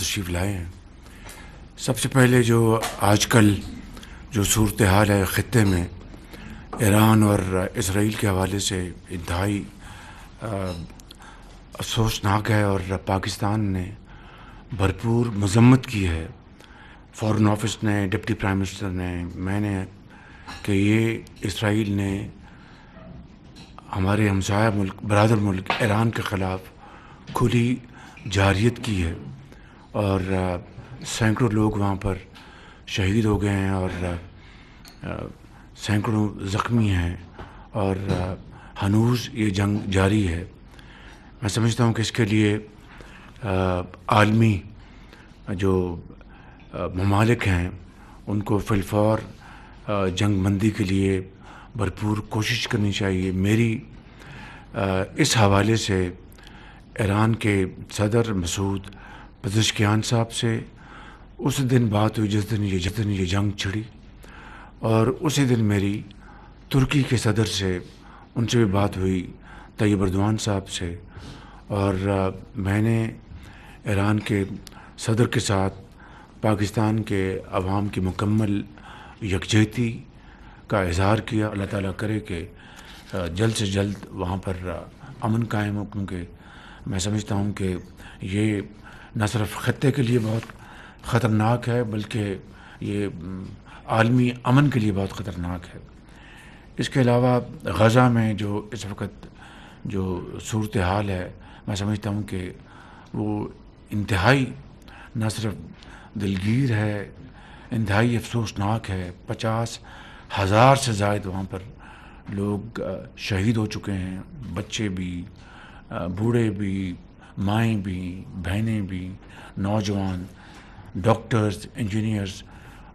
تشریف لائے ہیں۔ سب سے پہلے جو آج کل جو صورتحال ہے خطے میں ایران اور اسرائیل کے حوالے سے انتہائی افسوسناک ہے، اور پاکستان نے بھرپور مذمت کی ہے، فارن آفس نے، ڈپٹی پرائم منسٹر نے، میں نے، کہ یہ اسرائیل نے ہمارے ہمسایہ ملک، برادر ملک ایران کے خلاف کھلی جارحیت کی ہے، اور سینکڑوں لوگ وہاں پر شہید ہو گئے ہیں اور سینکڑوں زخمی ہیں، اور ہنوز یہ جنگ جاری ہے۔ میں سمجھتا ہوں کہ اس کے لیے عالمی جو ممالک ہیں ان کو فی الفور جنگ بندی کے لیے بھرپور کوشش کرنی چاہیے۔ میری اس حوالے سے ایران کے صدر مسعود پزشکیان صاحب سے اس دن بات ہوئی جس دن یہ جنگ چھڑی، اور اسی دن میری ترکی کے صدر سے، ان سے بھی بات ہوئی، طیب اردوان صاحب سے، اور میں نے ایران کے صدر کے ساتھ پاکستان کے عوام کی مکمل یکجہتی کا اظہار کیا۔ اللہ تعالیٰ کرے کہ جلد سے جلد وہاں پر امن قائم ہو، کیونکہ میں سمجھتا ہوں کہ یہ نہ صرف خطے کے لیے بہت خطرناک ہے بلکہ یہ عالمی امن کے لیے بہت خطرناک ہے۔ اس کے علاوہ غزہ میں جو اس وقت جو صورتحال ہے، میں سمجھتا ہوں کہ وہ انتہائی نہ صرف دلگیر ہے، انتہائی افسوسناک ہے۔ 50,000 سے زائد وہاں پر لوگ شہید ہو چکے ہیں، بچے بھی، بوڑھے بھی، مائیں بھی، بہنیں بھی، نوجوان، ڈاکٹرز، انجینئرز،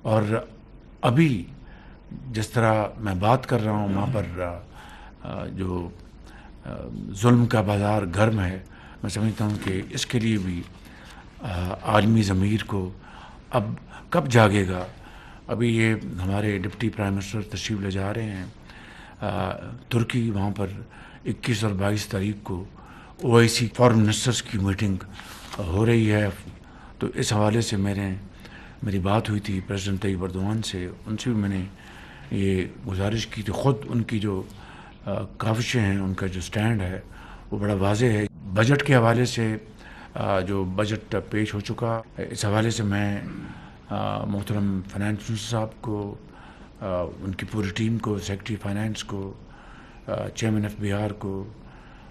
اور ابھی جس طرح میں بات کر رہا ہوں وہاں پر جو ظلم کا بازار گرم ہے۔ میں سمجھتا ہوں کہ اس کے لیے بھی عالمی ضمیر کو اب کب جاگے گا۔ ابھی یہ ہمارے ڈپٹی پرائم منسٹر تشریف لے جا رہے ہیں ترکی، وہاں پر 21 اور 22 تاریخ کو OIC فارن منسٹرز کی میٹنگ ہو رہی ہے، تو اس حوالے سے میری بات ہوئی تھی پریزیڈنٹ طیب اردوان سے، ان سے بھی میں نے یہ گزارش کی تھی۔ خود ان کی جو کاوشیں ہیں، ان کا جو سٹینڈ ہے وہ بڑا واضح ہے۔ بجٹ کے حوالے سے جو بجٹ پیش ہو چکا، اس حوالے سے میں محترم فائنانس منسٹر صاحب کو، ان کی پوری ٹیم کو، سیکرٹری فائنانس کو، چیئرمین FBR کو،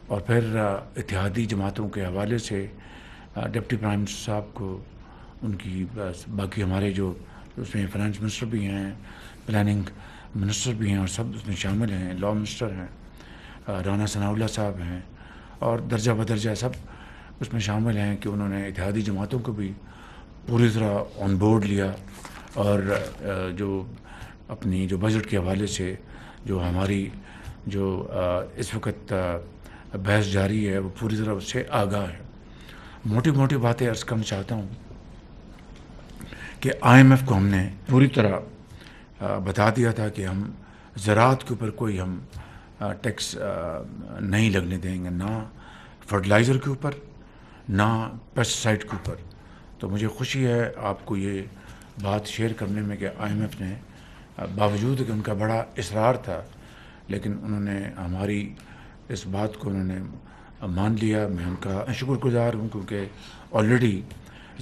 اور پھر اتحادی جماعتوں کے حوالے سے ڈپٹی پرائم منسٹر صاحب کو، ان کی باقی ہمارے جو اس میں فائنانس منسٹر بھی ہیں، پلاننگ منسٹر بھی ہیں، اور سب اس میں شامل ہیں، لاء منسٹر ہیں، رانا ثناء اللہ صاحب ہیں، اور درجہ بدرجہ سب اس میں شامل ہیں، کہ انہوں نے اتحادی جماعتوں کو بھی پوری طرح آن بورڈ لیا، اور جو اپنی جو بجٹ کے حوالے سے جو ہماری جو اس وقت بحث جاری ہے وہ پوری طرح اس سے آگاہ ہے۔ موٹی باتیں عرض کرنا چاہتا ہوں کہ IMF کو ہم نے پوری طرح بتا دیا تھا کہ ہم زراعت کے اوپر کوئی ہم ٹیکس نہیں لگنے دیں گے، نہ فرٹیلائزر کے اوپر، نہ پیسٹیسائڈ کے اوپر۔ تو مجھے خوشی ہے آپ کو یہ بات شیئر کرنے میں کہ IMF نے باوجود کہ ان کا بڑا اصرار تھا، لیکن انہوں نے ہماری اس بات کو انہوں نے مان لیا۔ میں ان کا شکر گزار ہوں، کیونکہ آلریڈی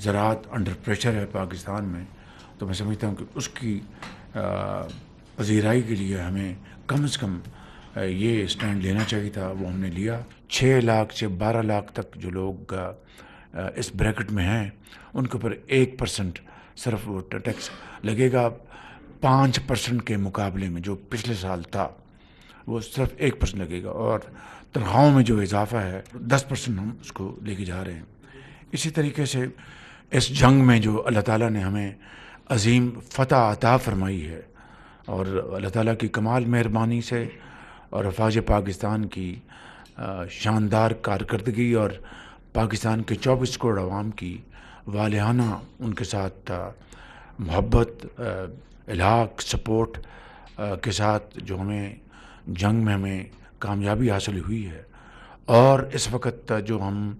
زراعت انڈر پریشر ہے پاکستان میں، تو میں سمجھتا ہوں کہ اس کی پذیرائی کے لیے ہمیں کم از کم یہ اسٹینڈ لینا چاہیے تھا، وہ ہم نے لیا۔ 6 لاکھ سے 12 لاکھ تک جو لوگ اس بریکٹ میں ہیں، ان کے اوپر 1% صرف وہ ٹیکس لگے گا، 5% کے مقابلے میں جو پچھلے سال تھا وہ صرف 1% لگے گا، اور تنخواہوں میں جو اضافہ ہے 10% ہم اس کو لے کے جا رہے ہیں۔ اسی طریقے سے اس جنگ میں جو اللہ تعالیٰ نے ہمیں عظیم فتح عطا فرمائی ہے، اور اللہ تعالیٰ کی کمال مہربانی سے اور افواج پاکستان کی شاندار کارکردگی اور پاکستان کے 24 کروڑ عوام کی والہانہ ان کے ساتھ محبت، الحاق، سپورٹ کے ساتھ جو ہمیں جنگ میں ہمیں کامیابی حاصل ہوئی ہے، اور اس وقت جو ہم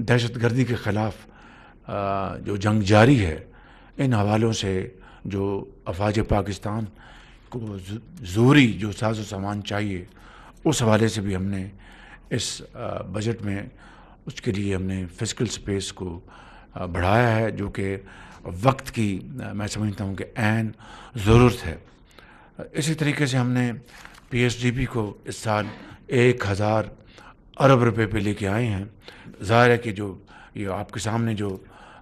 دہشت گردی کے خلاف جو جنگ جاری ہے ان حوالوں سے جو افواج پاکستان کو زوری جو ساز و سامان چاہیے اس حوالے سے بھی ہم نے اس بجٹ میں اس کے لیے ہم نے فزیکل سپیس کو بڑھایا ہے، جو کہ وقت کی میں سمجھتا ہوں کہ عین ضرورت ہے۔ اسی طریقے سے ہم نے پی ایس ڈی پی کو اس سال 1000 ارب روپے پہ لے کے آئے ہیں۔ ظاہر ہے کہ جو یہ آپ کے سامنے جو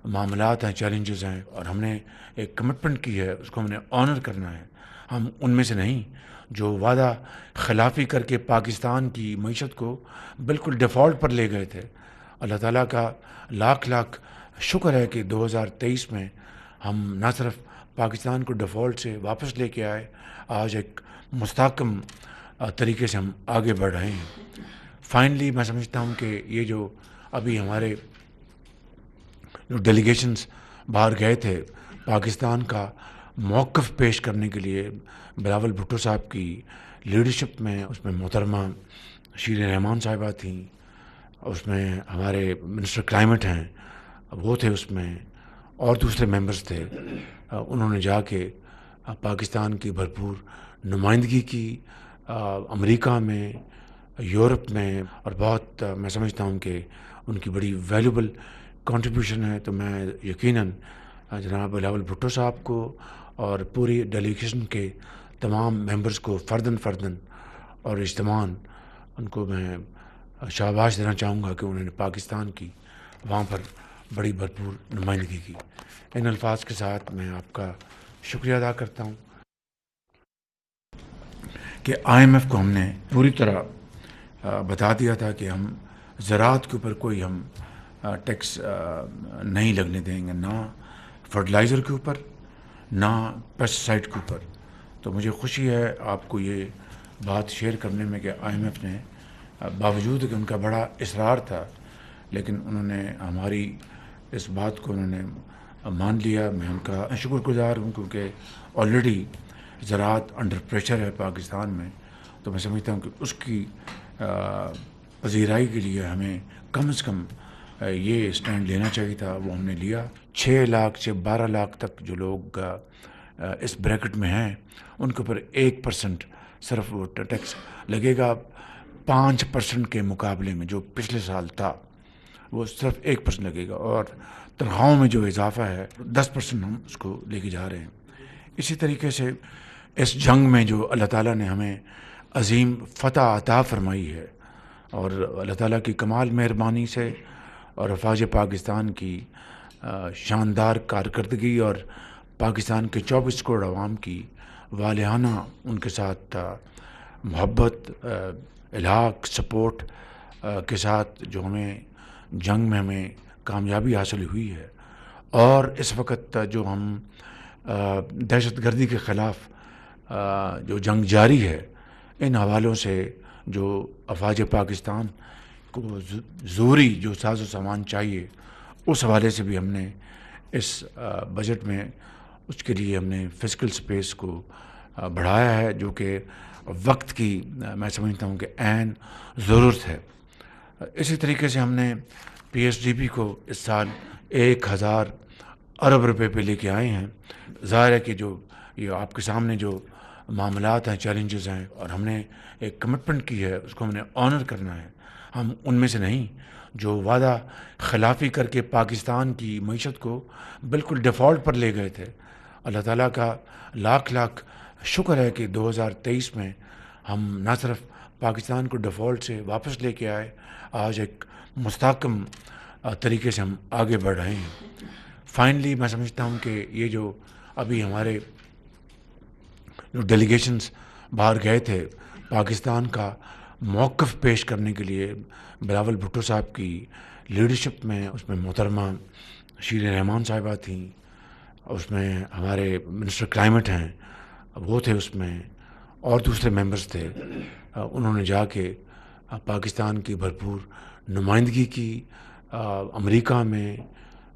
معاملات ہیں، چیلنجز ہیں، اور ہم نے ایک کمٹمنٹ کی ہے، اس کو ہم نے آنر کرنا ہے۔ ہم ان میں سے نہیں جو وعدہ خلافی کر کے پاکستان کی معیشت کو بالکل ڈیفالٹ پر لے گئے تھے۔ اللہ تعالیٰ کا لاکھ لاکھ شکر ہے کہ 2023 میں ہم نہ صرف پاکستان کو ڈیفالٹ سے واپس لے کے آئے، آج ایک مستحکم طریقے سے ہم آگے بڑھ رہے ہیں۔ فائنلی میں سمجھتا ہوں کہ یہ جو ابھی ہمارے جو ڈیلیگیشنز باہر گئے تھے پاکستان کا موقف پیش کرنے کے لیے، بلاول بھٹو صاحب کی لیڈرشپ میں، اس میں محترمہ شیریں رحمان صاحبہ تھیں، اس میں ہمارے منسٹر کلائمیٹ ہیں وہ تھے، اس میں اور دوسرے ممبرز تھے۔ انہوں نے جا کے پاکستان کی بھرپور نمائندگی کی امریکہ میں، یورپ میں، اور بہت میں سمجھتا ہوں کہ ان کی بڑی ویلیوبل کنٹریبیوشن ہے۔ تو میں یقیناً جناب بلاول بھٹو صاحب کو اور پوری ڈیلیگیشن کے تمام ممبرز کو فرداً اور اجتماعاً ان کو میں شاباش دینا چاہوں گا کہ انہوں نے پاکستان کی وہاں پر بڑی بھرپور نمائندگی کی۔ ان الفاظ کے ساتھ میں آپ کا شکریہ ادا کرتا ہوں کہ آئی ایم ایف کو ہم نے پوری طرح بتا دیا تھا کہ ہم زراعت کے اوپر کوئی ہم ٹیکس نہیں لگنے دیں گے، نہ فرٹیلائزر کے اوپر، نہ پیسٹیسائڈ کے اوپر۔ تو مجھے خوشی ہے آپ کو یہ بات شیئر کرنے میں کہ آئی ایم ایف نے باوجود کہ ان کا بڑا اصرار تھا، لیکن انہوں نے ہماری اس بات کو انہوں نے مان لیا۔ میں ان کا شکر گزار ہوں، کیونکہ آلریڈی زراعت انڈر پریشر ہے پاکستان میں۔ تو میں سمجھتا ہوں کہ اس کی پذیرائی کے لیے ہمیں کم از کم یہ اسٹینڈ لینا چاہیے تھا، وہ ہم نے لیا۔ 6 لاکھ سے 12 لاکھ تک جو لوگ اس بریکٹ میں ہیں ان کے اوپر 1% صرف وہ ٹیکس لگے گا، 5% کے مقابلے میں جو پچھلے سال تھا وہ صرف 1% لگے گا، اور تنخواہوں میں جو اضافہ ہے 10% ہم اس کو لے کے جا رہے ہیں۔ اسی طریقے سے اس جنگ میں جو اللہ تعالیٰ نے ہمیں عظیم فتح عطا فرمائی ہے، اور اللہ تعالیٰ کی کمال مہربانی سے اور افواج پاکستان کی شاندار کارکردگی اور پاکستان کے 24 کروڑ عوام کی والہانہ ان کے ساتھ محبت، الحاق، سپورٹ کے ساتھ جو ہمیں جنگ میں ہمیں کامیابی حاصل ہوئی ہے، اور اس وقت جو ہم دہشت گردی کے خلاف جو جنگ جاری ہے ان حوالوں سے جو افواج پاکستان کو زوری جو ساز و سامان چاہیے اس حوالے سے بھی ہم نے اس بجٹ میں اس کے لیے ہم نے فزیکل سپیس کو بڑھایا ہے، جو کہ وقت کی میں سمجھتا ہوں کہ عین ضرورت ہے۔ اسی طریقے سے ہم نے پی ایس ڈی پی کو اس سال 1000 ارب روپے پہ لے کے آئے ہیں۔ ظاہر ہے کہ جو یہ آپ کے سامنے جو معاملات ہیں، چیلنجز ہیں، اور ہم نے ایک کمٹمنٹ کی ہے، اس کو ہم نے آنر کرنا ہے۔ ہم ان میں سے نہیں جو وعدہ خلافی کر کے پاکستان کی معیشت کو بالکل ڈیفالٹ پر لے گئے تھے۔ اللہ تعالیٰ کا لاکھ لاکھ شکر ہے کہ 2023 میں ہم نہ صرف پاکستان کو ڈیفالٹ سے واپس لے کے آئے، آج ایک مستحکم طریقے سے ہم آگے بڑھ رہے ہیں۔ فائنلی میں سمجھتا ہوں کہ یہ جو ابھی ہمارے جو ڈیلیگیشنز باہر گئے تھے پاکستان کا موقف پیش کرنے کے لیے، بلاول بھٹو صاحب کی لیڈرشپ میں، اس میں محترمہ شیریں رحمان صاحبہ تھیں، اس میں ہمارے منسٹر کلائمیٹ ہیں وہ تھے، اس میں اور دوسرے ممبرز تھے۔ انہوں نے جا کے پاکستان کی بھرپور نمائندگی کی امریکہ میں،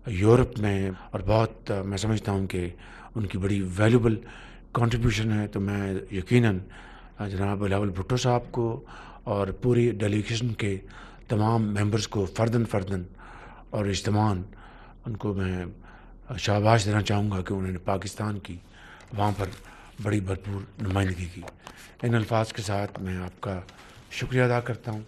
یورپ میں، اور بہت میں سمجھتا ہوں کہ ان کی بڑی ویلیوبل کنٹریبیوشن ہے۔ تو میں یقیناً جناب بلاول بھٹو صاحب کو اور پوری ڈیلیگیشن کے تمام ممبرز کو فرداً اور اجتماعاً ان کو میں شاباش دینا چاہوں گا کہ انہوں نے پاکستان کی وہاں پر بڑی بھرپور نمائندگی کی۔ ان الفاظ کے ساتھ میں آپ کا شکریہ ادا کرتا ہوں۔